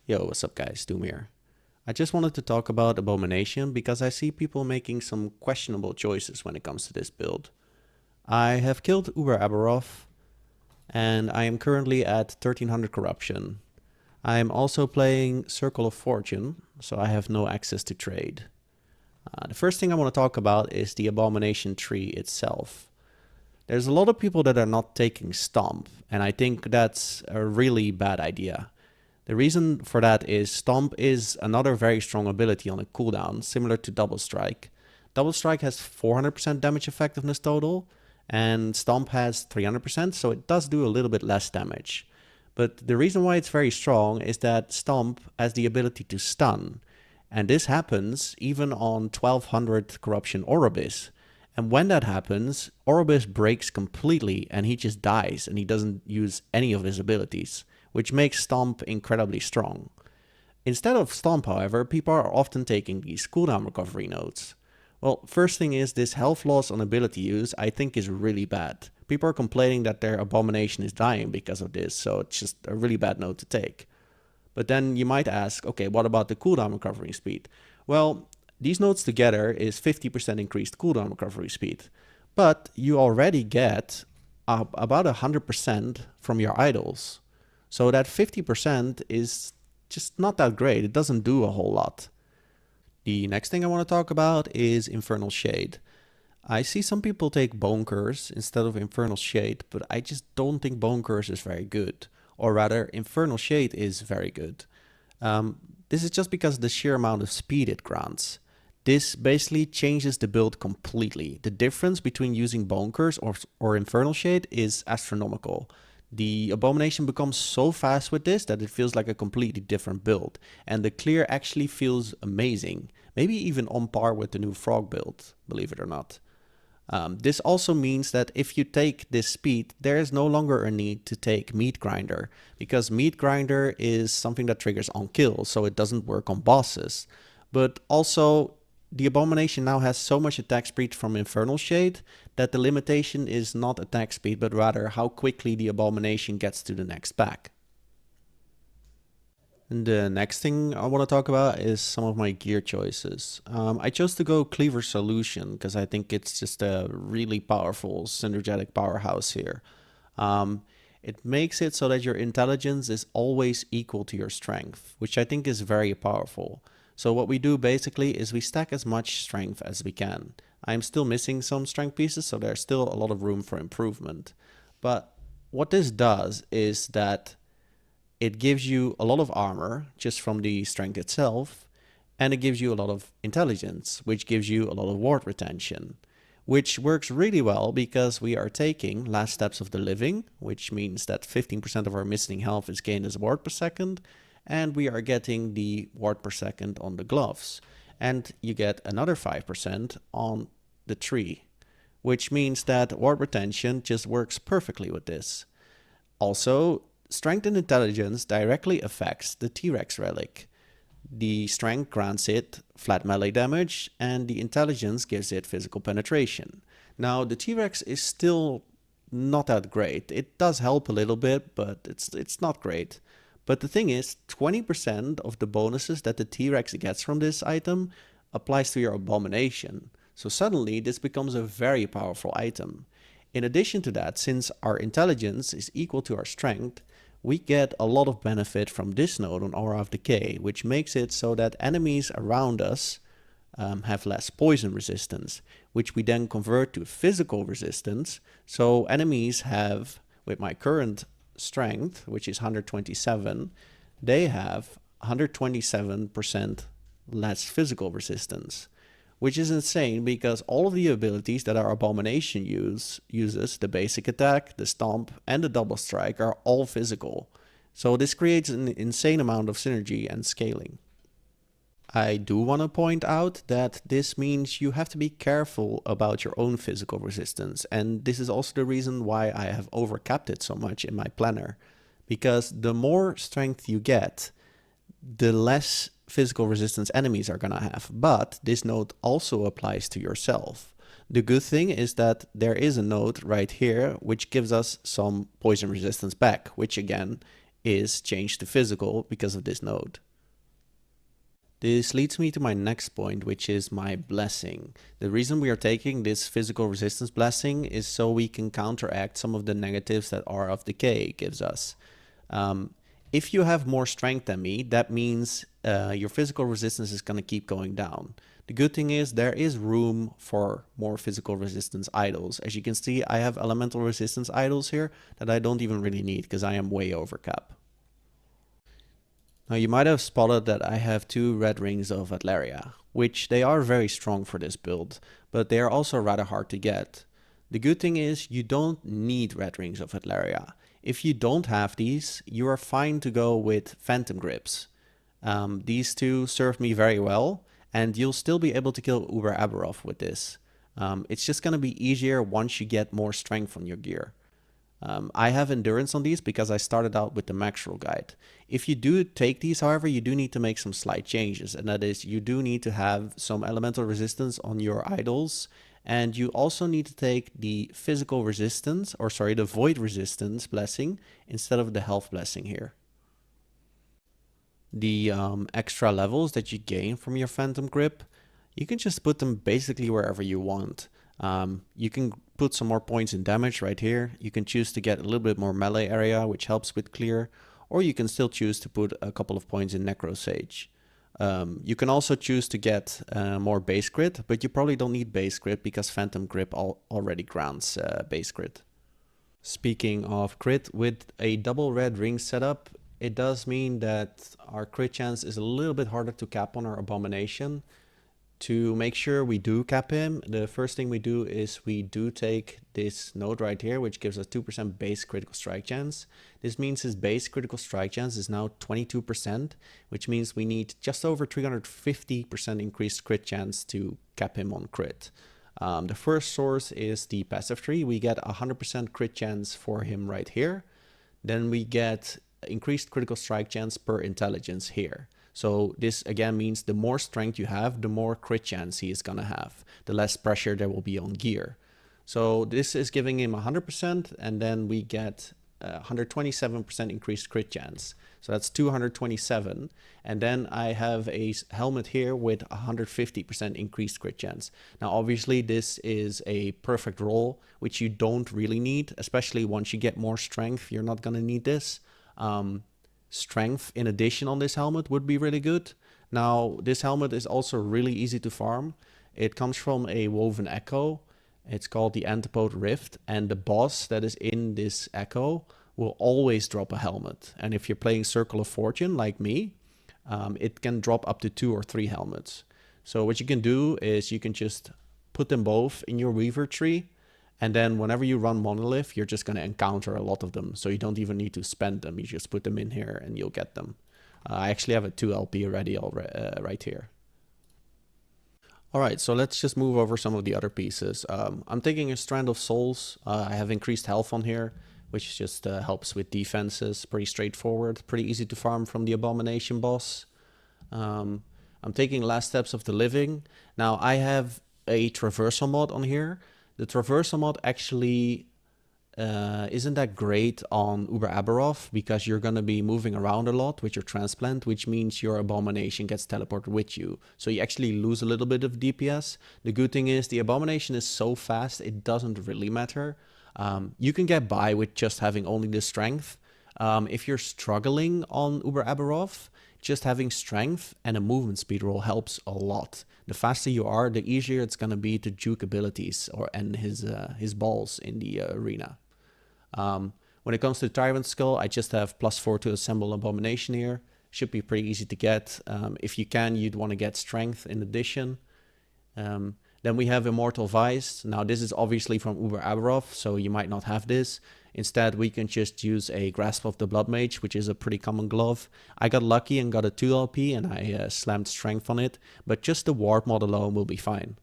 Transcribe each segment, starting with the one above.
Yo, what's up guys, Doom here. I just wanted to talk about Abomination because I see people making some questionable choices when it comes to this build. I have killed Abberoth and I am currently at 1300 corruption. I am also playing Circle of Fortune, so I have no access to trade. The first thing I want to talk about is the Abomination Tree itself. There's a lot of people that are not taking Stomp, and I think that's a really bad idea. The reason for that is Stomp is another very strong ability on a cooldown, similar to Double Strike. Double Strike has 400% damage effectiveness total, and Stomp has 300%, so it does do a little bit less damage. But the reason why it's very strong is that Stomp has the ability to stun, and this happens even on 1200 corruption Orobyss. And when that happens, Orobyss breaks completely and he just dies and he doesn't use any of his abilities, which makes Stomp incredibly strong. Instead of Stomp, however, people are often taking these cooldown recovery nodes. Well, first thing is this health loss on ability use I think is really bad. People are complaining that their Abomination is dying because of this, so it's just a really bad node to take. But then you might ask, okay, what about the cooldown recovery speed? Well, these nodes together is 50% increased cooldown recovery speed. But you already get about 100% from your idols. So that 50% is just not that great. It doesn't do a whole lot. The next thing I want to talk about is Infernal Shade. I see some people take Bone Curse instead of Infernal Shade, but I just don't think Bone Curse is very good. Or rather, Infernal Shade is very good. This is just because of the sheer amount of speed it grants. This basically changes the build completely. The difference between using Bone Curse or Infernal Shade is astronomical. The Abomination becomes so fast with this that it feels like a completely different build. And the clear actually feels amazing. Maybe even on par with the new Frog build, believe it or not. This also means that if you take this speed, there is no longer a need to take Meat Grinder, because Meat Grinder is something that triggers on kill, so it doesn't work on bosses. But also, the Abomination now has so much attack speed from Infernal Shade that the limitation is not attack speed, but rather how quickly the Abomination gets to the next pack. And the next thing I want to talk about is some of my gear choices. I chose to go Cleaver Solution because I think it's just a really powerful synergetic powerhouse here. It makes it so that your intelligence is always equal to your strength, which I think is very powerful. So what we do basically is we stack as much strength as we can. I'm still missing some strength pieces, so there's still a lot of room for improvement. But what this does is that it gives you a lot of armor just from the strength itself, and it gives you a lot of intelligence, which gives you a lot of ward retention, which works really well because we are taking Last Steps of the Living, which means that 15% of our missing health is gained as ward per second, and we are getting the ward per second on the gloves, and you get another 5% on the tree, which means that ward retention just works perfectly with this. Also, Strength and Intelligence directly affects the T-Rex relic. The strength grants it flat melee damage, and the intelligence gives it physical penetration. Now, the T-Rex is still not that great. It does help a little bit, but it's not great. But the thing is, 20% of the bonuses that the T-Rex gets from this item applies to your Abomination. So suddenly, this becomes a very powerful item. In addition to that, since our intelligence is equal to our strength, we get a lot of benefit from this node on Aura of Decay, which makes it so that enemies around us have less poison resistance, which we then convert to physical resistance. So enemies have, with my current strength, which is 127, they have 127% less physical resistance, which is insane because all of the abilities that our Abomination uses, the basic attack, the stomp, and the double strike, are all physical. So this creates an insane amount of synergy and scaling. I do want to point out that this means you have to be careful about your own physical resistance, and this is also the reason why I have overcapped it so much in my planner, because the more strength you get, the less physical resistance enemies are gonna have, but this node also applies to yourself. The good thing is that there is a node right here which gives us some poison resistance back, which again is changed to physical because of this node. This leads me to my next point, which is my blessing. The reason we are taking this physical resistance blessing is so we can counteract some of the negatives that Aura of Decay gives us. If you have more strength than me, that means your physical resistance is going to keep going down. The good thing is there is room for more physical resistance idols. As you can see, I have elemental resistance idols here that I don't even really need because I am way over cap. Now you might have spotted that I have 2 red rings of Atlaria, which they are very strong for this build, but they are also rather hard to get. The good thing is you don't need red rings of Atlaria. If you don't have these, you are fine to go with Phantom Grips. These 2 serve me very well, and you'll still be able to kill Uber Abberoth with this. It's just going to be easier once you get more strength on your gear. I have endurance on these because I started out with the Maxroll guide. If you do take these, however, you do need to make some slight changes, and that is you do need to have some elemental resistance on your idols, and you also need to take the physical resistance, or sorry, the void resistance blessing instead of the health blessing here. The extra levels that you gain from your Phantom Grip, you can just put them basically wherever you want. You can put some more points in damage right here. You can choose to get a little bit more melee area, which helps with clear, or you can still choose to put a couple of points in Necro Sage. You can also choose to get more base crit, but you probably don't need base crit because Phantom Grip already grants base crit. Speaking of crit, with a double red ring setup, it does mean that our crit chance is a little bit harder to cap on our Abomination. To make sure we do cap him, the first thing we do is we do take this node right here, which gives us 2% base critical strike chance. This means his base critical strike chance is now 22%, which means we need just over 350% increased crit chance to cap him on crit. The first source is the passive tree. We get 100% crit chance for him right here. Then we get increased critical strike chance per intelligence here. So this again means the more strength you have, the more crit chance he is gonna have, the less pressure there will be on gear. So this is giving him 100%, and then we get 127% increased crit chance. So that's 227. And then I have a helmet here with 150% increased crit chance. Now, obviously, this is a perfect roll, which you don't really need, especially once you get more strength. You're not gonna need this. Strength in addition on this helmet would be really good. Now, this helmet is also really easy to farm. It comes from a woven echo. It's called the Antipode Rift, and the boss that is in this echo will always drop a helmet. And if you're playing Circle of Fortune like me, it can drop up to 2 or 3 helmets. So what you can do is you can just put them both in your Weaver tree, and then whenever you run Monolith, you're just going to encounter a lot of them. So you don't even need to spend them. You just put them in here and you'll get them. I actually have a 2 LP ready right here. All right, so let's just move over some of the other pieces. I'm taking a Strand of Souls. I have increased health on here, which just helps with defenses. Pretty straightforward, pretty easy to farm from the Abomination boss. I'm taking Last Steps of the Living. Now I have a Traversal mod on here. The Traversal mod actually isn't that great on Uber Abberoth because you're going to be moving around a lot with your transplant, which means your Abomination gets teleported with you. So you actually lose a little bit of DPS. The good thing is the Abomination is so fast, it doesn't really matter. You can get by with just having only the strength. If you're struggling on Uber Abberoth, just having strength and a movement speed roll helps a lot. The faster you are, the easier it's going to be to juke abilities and his balls in the arena. When it comes to Tyrant Skull, I just have +4 to assemble Abomination here. Should be pretty easy to get. If you can, you'd want to get strength in addition. Then we have Immortal Vice. Now this is obviously from Uber Abberoth, so you might not have this. Instead, we can just use a Grasp of the Blood Mage, which is a pretty common glove. I got lucky and got a 2 LP and I slammed strength on it, but just the Ward mod alone will be fine.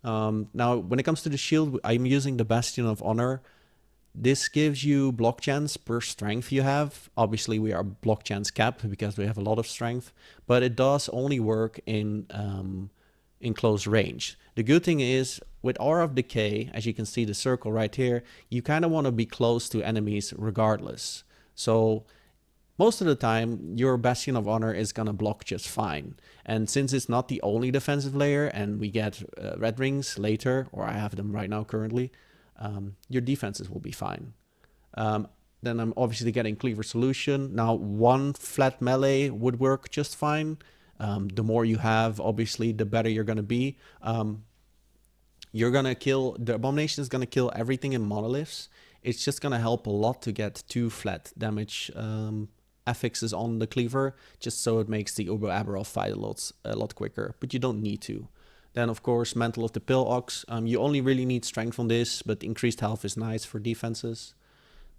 Now, when it comes to the shield, I'm using the Bastion of Honor. This gives you block chance per strength you have. Obviously, we are block chance capped because we have a lot of strength, but it does only work in close range. The good thing is, with Aura of Decay, as you can see the circle right here, you kind of want to be close to enemies regardless. So most of the time your Bastion of Honor is gonna block just fine. And since it's not the only defensive layer and we get red rings later, or I have them right now currently, your defenses will be fine. Then I'm obviously getting Cleaver Solution. Now one flat melee would work just fine. The more you have, obviously, the better you're gonna be. You're gonna kill, the Abomination is gonna kill everything in monoliths. It's just gonna help a lot to get 2 flat damage affixes on the cleaver, just so it makes the Abberoth fight a lot quicker, but you don't need to. Then of course, Mantle of the Pale Ox. You only really need strength on this, but increased health is nice for defenses.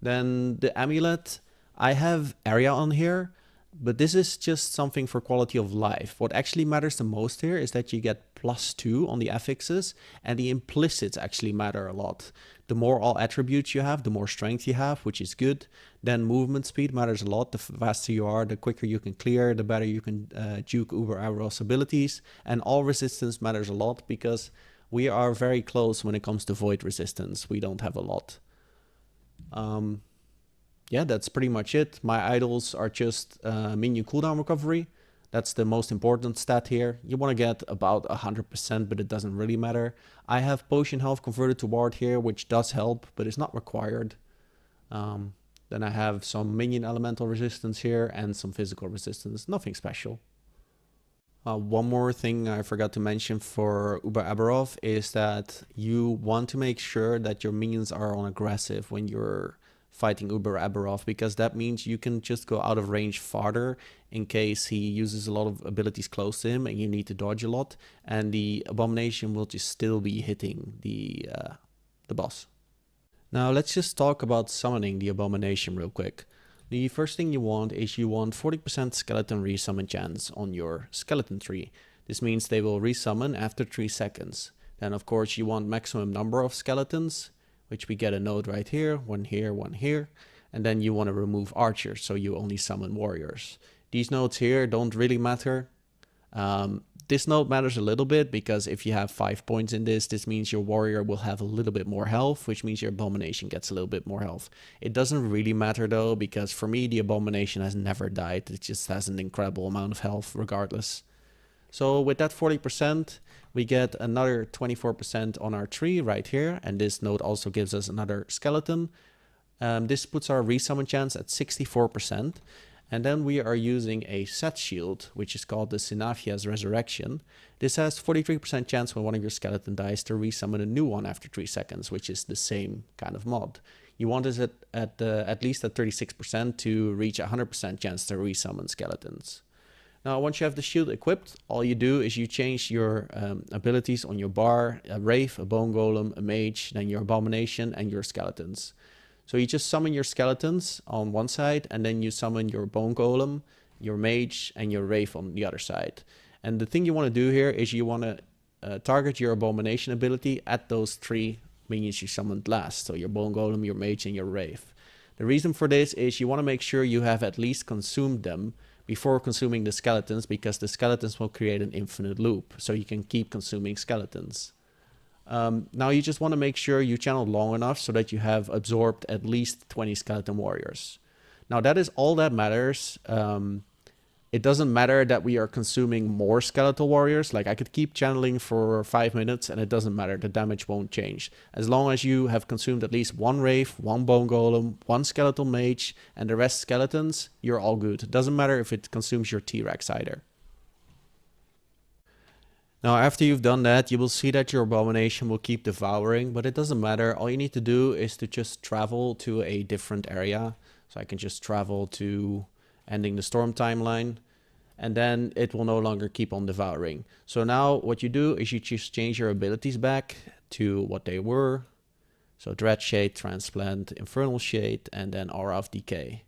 Then the amulet, I have area on here, but this is just something for quality of life. What actually matters the most here is that you get +2 on the affixes, and the implicits actually matter a lot. The more all attributes you have, the more strength you have, which is good. Then movement speed matters a lot. The faster you are, the quicker you can clear, the better you can juke Abberoth's abilities. And all resistance matters a lot because we are very close when it comes to void resistance. We don't have a lot. Yeah, that's pretty much it. My idols are just minion cooldown recovery. That's the most important stat here. You want to get about 100%, but it doesn't really matter. I have potion health converted to ward here, which does help, but it's not required. Then I have some minion elemental resistance here and some physical resistance. Nothing special. One more thing I forgot to mention for Abberoth is that you want to make sure that your minions are on aggressive when you're fighting Abberoth, because that means you can just go out of range farther in case he uses a lot of abilities close to him and you need to dodge a lot, and the Abomination will just still be hitting the boss. Now let's just talk about summoning the Abomination real quick. The first thing you want is you want 40% skeleton resummon chance on your skeleton tree. This means they will resummon after 3 seconds. Then of course you want maximum number of skeletons, which we get a node right here, one here, one here. And then you want to remove archers, so you only summon warriors. These nodes here don't really matter. This node matters a little bit because if you have 5 points in this, this means your warrior will have a little bit more health, which means your Abomination gets a little bit more health. It doesn't really matter though, because for me the Abomination has never died. It just has an incredible amount of health regardless. So with that 40%, we get another 24% on our tree right here, and this node also gives us another skeleton. This puts our resummon chance at 64%. And then we are using a set shield, which is called the Sinafia's Resurrection. This has 43% chance when one of your skeleton dies to resummon a new one after 3 seconds, which is the same kind of mod. You want this at least at 36% to reach 100% chance to resummon skeletons. Now, once you have the shield equipped, all you do is you change your abilities on your bar, a Wraith, a Bone Golem, a Mage, then your Abomination, and your skeletons. So you just summon your skeletons on one side, and then you summon your Bone Golem, your Mage, and your Wraith on the other side. And the thing you want to do here is you want to target your Abomination ability at those 3 minions you summoned last. So your Bone Golem, your Mage, and your Wraith. The reason for this is you want to make sure you have at least consumed them before consuming the skeletons, because the skeletons will create an infinite loop. So you can keep consuming skeletons. Now you just want to make sure you channel long enough so that you have absorbed at least 20 skeleton warriors. Now that is all that matters. It doesn't matter that we are consuming more skeletal warriors. Like I could keep channeling for 5 minutes and it doesn't matter. The damage won't change. As long as you have consumed at least 1 Wraith, 1 Bone Golem, 1 Skeletal Mage, and the rest skeletons, you're all good. It doesn't matter if it consumes your T-Rex either. Now, after you've done that, you will see that your Abomination will keep devouring, but it doesn't matter. All you need to do is to just travel to a different area. So I can just travel to ending the storm timeline, and then it will no longer keep on devouring. So now what you do is you just change your abilities back to what they were. So Dread Shade, Transplant, Infernal Shade, and then Aura of Decay.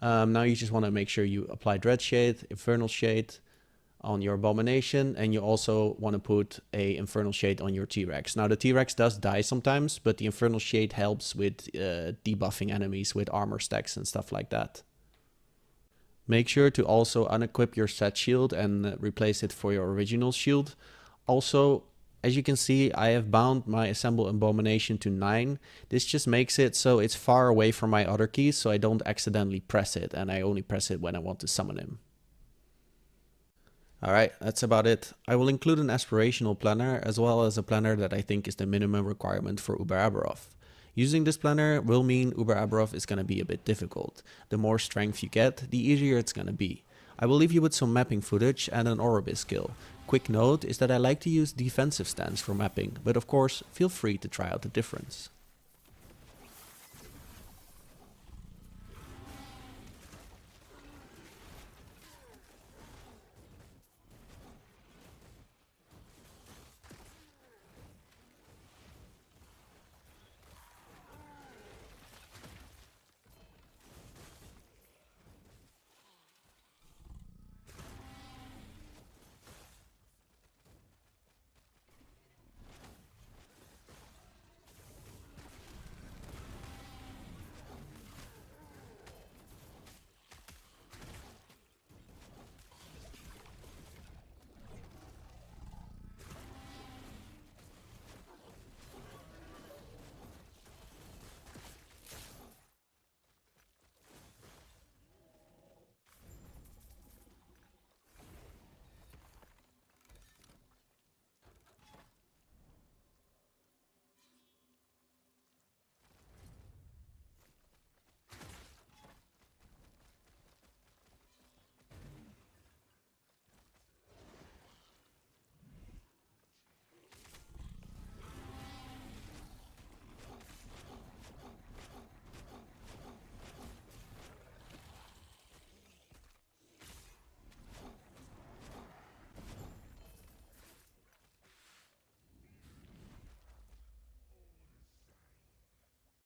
Now you just want to make sure you apply Dread Shade, Infernal Shade on your Abomination, and you also want to put a Infernal Shade on your T-Rex. Now the T-Rex does die sometimes, but the Infernal Shade helps with debuffing enemies with armor stacks and stuff like that. Make sure to also unequip your set shield and replace it for your original shield. Also, As you can see, I have bound my Assemble Abomination to 9. This just makes it so it's far away from my other keys, so I don't accidentally press it, and I only press it when I want to summon him. Alright, that's about it. I will include an aspirational planner, as well as a planner that I think is the minimum requirement for Uber Abberoth. Using this planner will mean Uber Abberoth is going to be a bit difficult. The more strength you get, the easier it's going to be. I will leave you with some mapping footage and an Orobyss skill. Quick note is that I like to use defensive stance for mapping, but of course feel free to try out the difference.